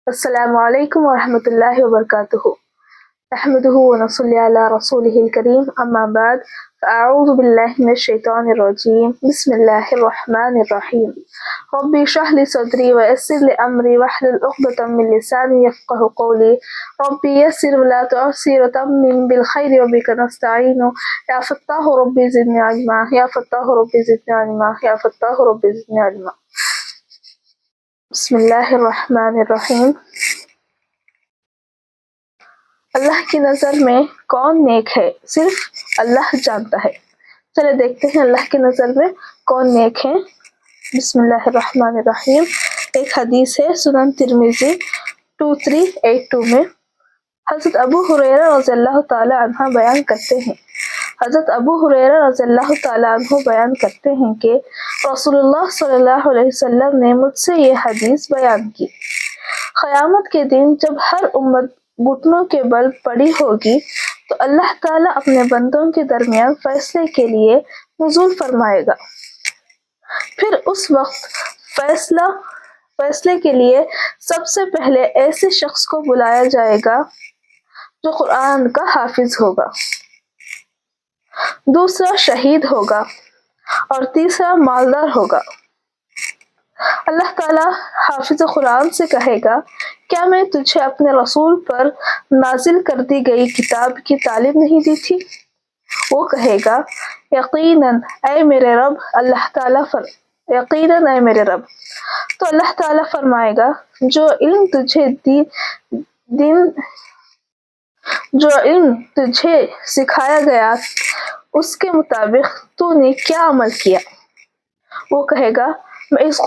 السلام علیکم ورحمۃ اللہ وبرکاتہ نحمده ونصلي على رسوله الكريم اما بعد فاعوذ باللہ من الشیطان الرجیم بسم اللہ الرحمن الرحیم ربی اشرح لي صدری ويسر لي امری واحلل عقدۃ من لسانی یفقهوا قولی ربی یسر ولا تعسر وتمم بالخیر وبک نستعین یا فتاح ربی زدنی علما یا فتاح ربی زدنی علما یا فتاح ربی زدنی علما۔ بسم اللہ الرحمن الرحیم۔ اللہ کی نظر میں کون نیک ہے صرف اللہ جانتا ہے۔ چلے دیکھتے ہیں اللہ کی نظر میں کون نیک ہے۔ بسم اللہ الرحمن الرحیم۔ ایک حدیث ہے سنن ترمذی 2382 میں، حضرت ابو ہریرہ رضی اللہ تعالی عنہ بیان کرتے ہیں کرتے ہیں کہ رسول اللہ صلی اللہ علیہ وسلم نے مجھ سے یہ حدیث بیان کی، قیامت کے دن جب ہر امت گھٹنوں کے بل پڑی ہوگی تو اللہ تعالیٰ اپنے بندوں کے درمیان فیصلے کے لیے نزول فرمائے گا۔ پھر اس وقت فیصلے کے لیے سب سے پہلے ایسے شخص کو بلایا جائے گا جو قرآن کا حافظ ہوگا، دوسرا شہید ہوگا اور تیسرا مالدار ہوگا۔ اللہ تعالیٰ حافظ قرآن سے کہے گا، کیا میں تجھے اپنے رسول پر نازل کر دی گئی کتاب کی تعلیم نہیں دی تھی؟ وہ کہے گا، یقیناً اے میرے رب۔ تو اللہ تعالیٰ فرمائے گا، جو علم تجھے سکھایا گیا اس کے مطابق تو نے کیا عمل کیا؟ وہ کہے گا، میں اس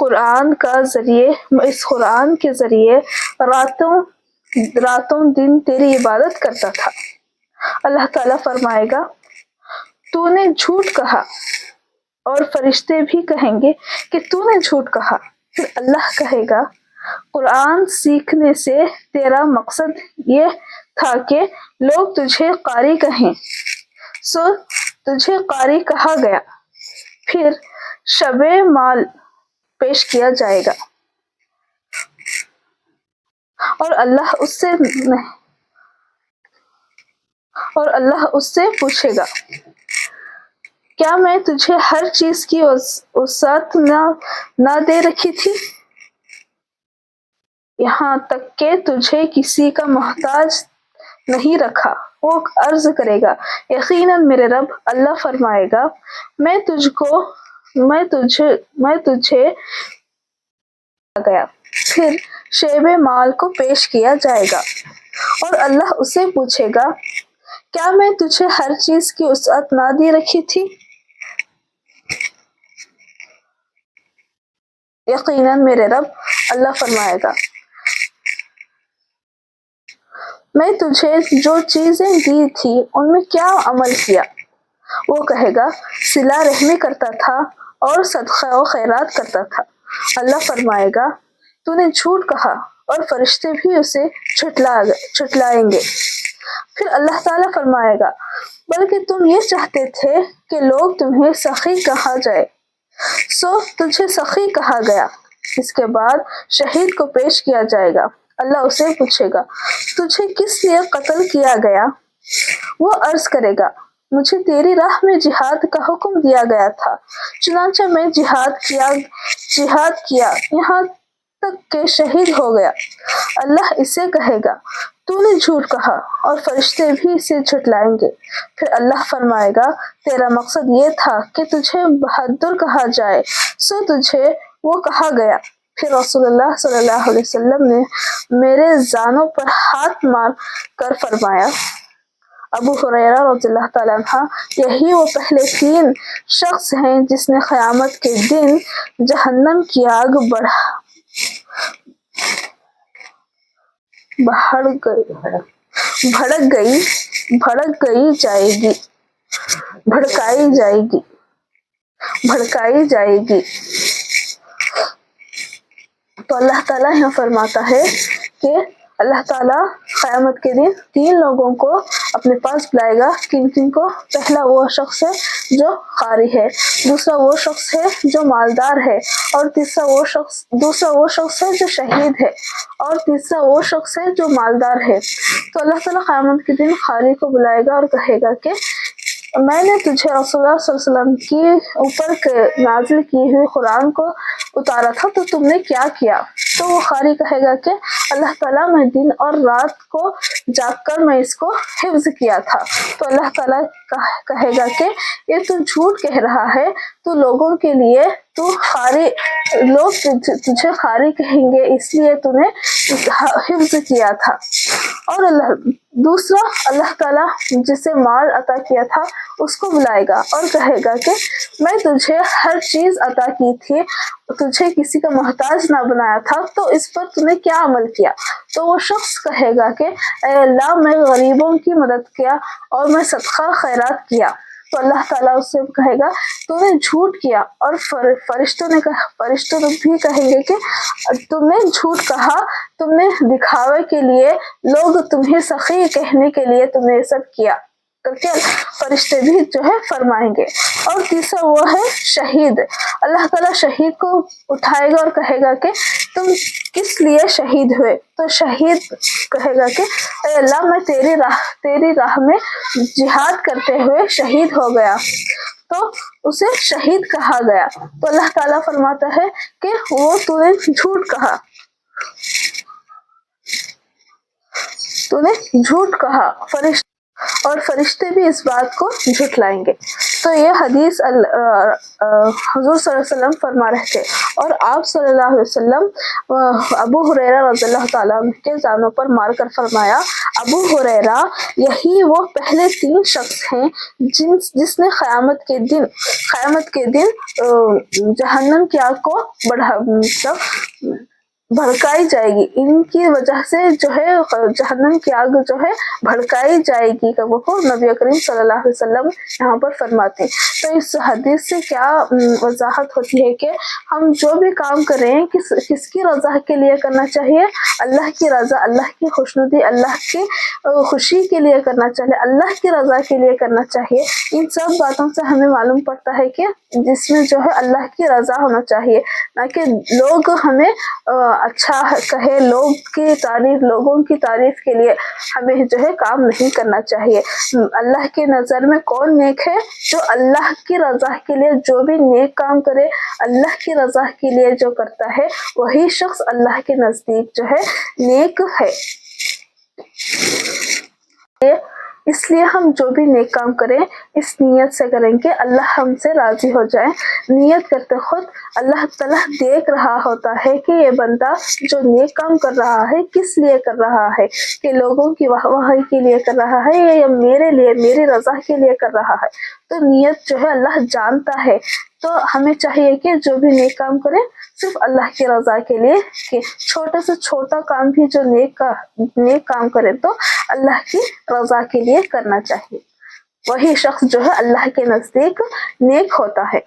قرآن کے ذریعے راتوں دن تیری عبادت کرتا تھا۔ اللہ تعالیٰ فرمائے گا، تو نے جھوٹ کہا، اور فرشتے بھی کہیں گے کہ تو نے جھوٹ کہا۔ پھر اللہ کہے گا، قرآن سیکھنے سے تیرا مقصد یہ تھا کہ لوگ تجھے قاری کہیں، سو تجھے قاری کہا گیا۔ پھر شب مال پیش کیا جائے گا اور اللہ اس سے پوچھے گا، کیا میں تجھے ہر چیز کی وسعت نہ دے رکھی تھی، یہاں تک کہ تجھے کسی کا محتاج نہیں رکھا؟ وہ عرض کرے گا، یقیناً میرے رب۔ اللہ فرمائے گا، میں تجھے گیا۔ پھر شیب مال کو پیش کیا جائے گا اور اللہ اسے پوچھے گا، کیا میں تجھے ہر چیز کی وسعت نہ دے رکھی تھی؟ یقیناً میرے رب۔ اللہ فرمائے گا، میں تجھے جو چیزیں دی تھی ان میں کیا عمل کیا؟ وہ کہے گا، صلہ رحمی کرتا تھا اور صدقہ و خیرات کرتا تھا۔ اللہ فرمائے گا، تو نے جھوٹ کہا، اور فرشتے بھی اسے جھٹلائیں گے۔ پھر اللہ تعالیٰ فرمائے گا، بلکہ تم یہ چاہتے تھے کہ لوگ تمہیں سخی کہا جائے، سو تجھے سخی کہا گیا۔ اس کے بعد شہید کو پیش کیا جائے گا۔ اللہ اسے پوچھے گا، تجھے کس لیے قتل کیا گیا؟ وہ عرض کرے گا، مجھے تیری راہ میں جہاد کا حکم دیا گیا تھا، چنانچہ میں جہاد کیا یہاں تک کہ شہید ہو گیا۔ اللہ اسے کہے گا، تو نے جھوٹ کہا، اور فرشتے بھی اسے جھٹلائیں گے۔ پھر اللہ فرمائے گا، تیرا مقصد یہ تھا کہ تجھے بہادر کہا جائے، سو تجھے وہ کہا گیا۔ پھر رسول اللہ صلی اللہ علیہ وسلم نے میرے زانوں پر ہاتھ مار کر فرمایا، ابو ہریرہ رضی اللہ تعالیٰ عنہ، یہی وہ پہلے 3 شخص ہیں جس نے قیامت کے دن جہنم کی آگ بھڑکائی جائے گی۔ تو اللہ تعالیٰ یہاں فرماتا ہے کہ اللہ تعالیٰ قیامت کے دن 3 لوگوں کو اپنے پاس بلائے گا. کن کن کو؟ پہلا وہ شخص ہے جو قاری ہے، دوسرا وہ شخص ہے جو مالدار ہے، اور دوسرا وہ شخص ہے جو شہید ہے، اور تیسرا وہ شخص ہے جو مالدار ہے. تو اللہ تعالیٰ قیامت کے دن قاری کو بلائے گا اور کہے گا کہ میں نے تجھے رسول اللہ صلی اللہ علیہ وسلم کی اوپر نازل کی ہوئی قرآن کو اتارا تھا تو تم نے کیا کیا؟ تو وہ قاری کہے گا کہ اللہ تعالیٰ میں دن اور رات کو جاگ کر میں اس کو حفظ کیا تھا. تو اللہ تعالیٰ کہے گا کہ یہ تو جھوٹ کہہ رہا ہے، تو لوگوں کے لیے لوگ تجھے قاری کہیں گے اس لیے تو نے حفظ کیا تھا. اور دوسرا اللہ تعالیٰ جسے مال عطا کیا تھا اس کو بلائے گا اور کہے گا کہ میں تجھے ہر چیز عطا کی تھی، تجھے کسی کا محتاج نہ بنایا تھا، تو اس پر تو نے کیا عمل کیا؟ تو وہ شخص کہے گا کہ اے اللہ میں غریبوں کی مدد کیا اور میں صدقہ خیرات کیا. تو اللہ تعالیٰ اس سے کہے گا تو نے جھوٹ کیا. اور فرشتوں بھی کہیں گے کہ تم نے جھوٹ کہا، تم نے دکھاوے کے لیے، لوگ تمہیں سخی کہنے کے لیے تم نے یہ سب کیا کر کے فرشتے بھی جو ہے فرمائیں گے. اور تیسرا وہ ہے شہید. اللہ تعالیٰ شہید کو اٹھائے گا اور کہے گا کہ تم کس لیے شہید ہوئے؟ تو شہید کہے گا کہ اے اللہ میں تیری راہ میں جہاد کرتے ہوئے شہید ہو گیا، تو اسے شہید کہا گیا. تو اللہ تعالیٰ فرماتا ہے کہ وہ تو نے جھوٹ کہا، اور فرشتے بھی اس بات کو جھٹلائیں گے. تو یہ حدیث حضور صلی اللہ علیہ وسلم فرما رہے تھے. اور آپ صلی اللہ علیہ وسلم ابو ہریرہ رضی اللہ تعالیٰ عنہ کے زانوں پر مار کر فرمایا، ابو ہریرہ یہی وہ پہلے 3 شخص ہیں جس نے قیامت کے دن جہنم کی آگ کو بھڑکائی جائے گی. ان کی وجہ سے جو ہے جہنم کی آگ جو ہے بھڑکائی جائے گی کہ وہ نبی کریم صلی اللہ علیہ وسلم یہاں پر فرماتے ہیں. تو اس حدیث سے کیا وضاحت ہوتی ہے کہ ہم جو بھی کام کریں کس کی رضا کے لیے کرنا چاہیے؟ اللہ کی رضا، اللہ کی خوشنودی، اللہ کی خوشی کے لیے کرنا چاہیے، اللہ کی رضا کے لیے کرنا چاہیے. ان سب باتوں سے ہمیں معلوم پڑتا ہے کہ جس میں جو ہے اللہ کی رضا ہونا چاہیے، نہ کہ لوگ ہمیں اچھا کہے، لوگوں کی تعریف کے لیے ہمیں جو ہے کام نہیں کرنا چاہیے. اللہ کے نظر میں کون نیک ہے؟ جو اللہ کی رضا کے لیے جو بھی نیک کام کرے، اللہ کی رضا کے لیے جو کرتا ہے وہی شخص اللہ کے نزدیک جو ہے نیک ہے. اس لیے ہم جو بھی نیک کام کریں اس نیت سے کریں کہ اللہ ہم سے راضی ہو جائے. نیت کرتے خود اللہ تعالیٰ دیکھ رہا ہوتا ہے کہ یہ بندہ جو نیک کام کر رہا ہے کس لیے کر رہا ہے، کہ لوگوں کی واہواہی کے لیے کر رہا ہے یا میرے لیے، میری رضا کے لیے کر رہا ہے. تو نیت جو ہے اللہ جانتا ہے. تو ہمیں چاہیے کہ جو بھی نیک کام کریں صرف اللہ کی رضا کے لیے، کہ چھوٹے سے چھوٹا کام بھی جو نیک کام کرے تو اللہ کی رضا کے لیے کرنا چاہیے. وہی شخص جو ہے اللہ کے نزدیک نیک ہوتا ہے.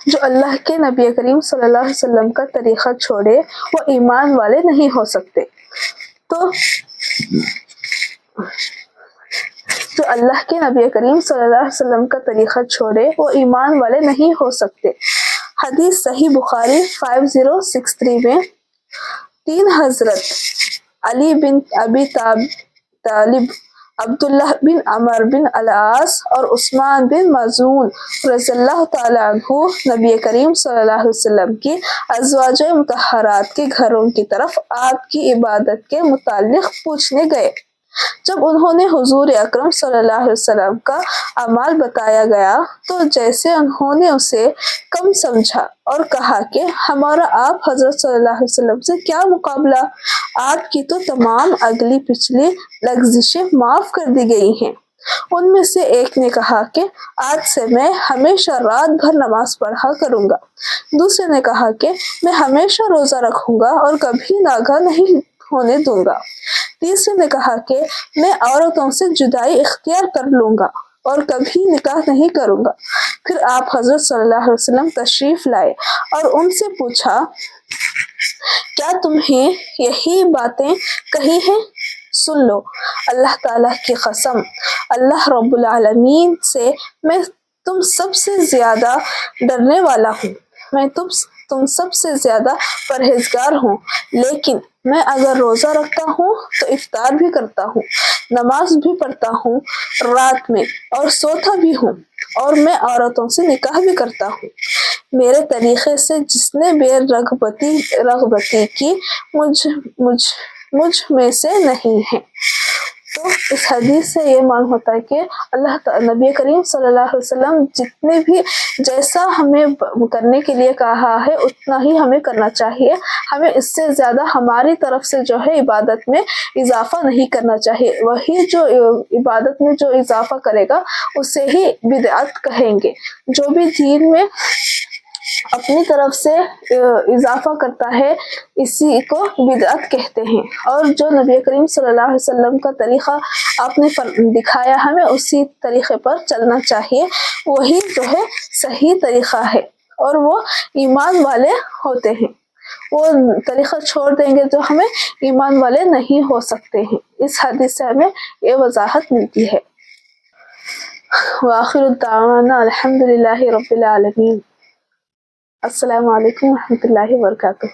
جو اللہ کے نبی کریم صلی اللہ علیہ وسلم کا طریقہ چھوڑے وہ ایمان والے نہیں ہو سکتے. تو جو اللہ کے نبی کریم صلی اللہ علیہ وسلم کا طریقہ چھوڑے وہ ایمان والے نہیں ہو سکتے. حدیث صحیح بخاری 5063 میں 3 حضرت علی بن ابی طالب، عبداللہ بن عمر بن العاص اور عثمان بن مظعون رضی اللہ تعالی عنہ نبی کریم صلی اللہ علیہ وسلم کی ازواج مطہرات کے گھروں کی طرف آپ کی عبادت کے متعلق پوچھنے گئے. جب انہوں نے حضور اکرم صلی اللہ علیہ وسلم کا اعمال بتایا گیا تو جیسے انہوں نے اسے کم سمجھا اور کہا کہ ہمارا آپ حضرت صلی اللہ علیہ وسلم سے کیا مقابلہ، آپ کی تو تمام اگلی پچھلی لغزشیں معاف کر دی گئی ہیں. ان میں سے ایک نے کہا کہ آج سے میں ہمیشہ رات بھر نماز پڑھا کروں گا. دوسرے نے کہا کہ میں ہمیشہ روزہ رکھوں گا اور کبھی ناگا نہیں ہونے دوں گا. تیسرے نے کہا کہ میں عورتوں سے جدائی اختیار کر لوں گا. اور کبھی نکاح نہیں کروں گا۔ پھر آپ حضرت صلی اللہ علیہ وسلم تشریف لائے اور ان سے پوچھا کیا تمہیں یہی باتیں کہی ہیں؟ سن لو، اللہ تعالیٰ کی قسم، اللہ رب العالمین سے میں تم سب سے زیادہ ڈرنے والا ہوں، میں تم سب سے زیادہ پرہیزگار ہوں، لیکن میں اگر روزہ رکھتا ہوں تو افطار بھی کرتا ہوں، نماز بھی پڑھتا ہوں رات میں اور سوتا بھی ہوں، اور میں عورتوں سے نکاح بھی کرتا ہوں۔ میرے طریقے سے جس نے بے رغبتی کی مجھ میں سے نہیں ہے۔ تو اس حدیث سے یہ معلوم ہوتا ہے کہ نبی کریم صلی اللہ علیہ وسلم جتنے بھی جیسا ہمیں کرنے کے لیے کہا ہے اتنا ہی ہمیں کرنا چاہیے، ہمیں اس سے زیادہ ہماری طرف سے جو ہے عبادت میں اضافہ نہیں کرنا چاہیے۔ وہی جو عبادت میں جو اضافہ کرے گا اسے ہی بدعت کہیں گے۔ جو بھی دین میں اپنی طرف سے اضافہ کرتا ہے اسی کو بدعت کہتے ہیں، اور جو نبی کریم صلی اللہ علیہ وسلم کا طریقہ آپ نے دکھایا ہمیں اسی طریقے پر چلنا چاہیے، وہی جو ہے صحیح طریقہ ہے، اور وہ ایمان والے ہوتے ہیں۔ وہ طریقہ چھوڑ دیں گے جو ہمیں ایمان والے نہیں ہو سکتے ہیں۔ اس حدیث سے ہمیں یہ وضاحت ملتی ہے۔ وآخر الدعوانا الحمد للہ رب العالمین۔ السلام علیکم ورحمۃ اللہ وبرکاتہ۔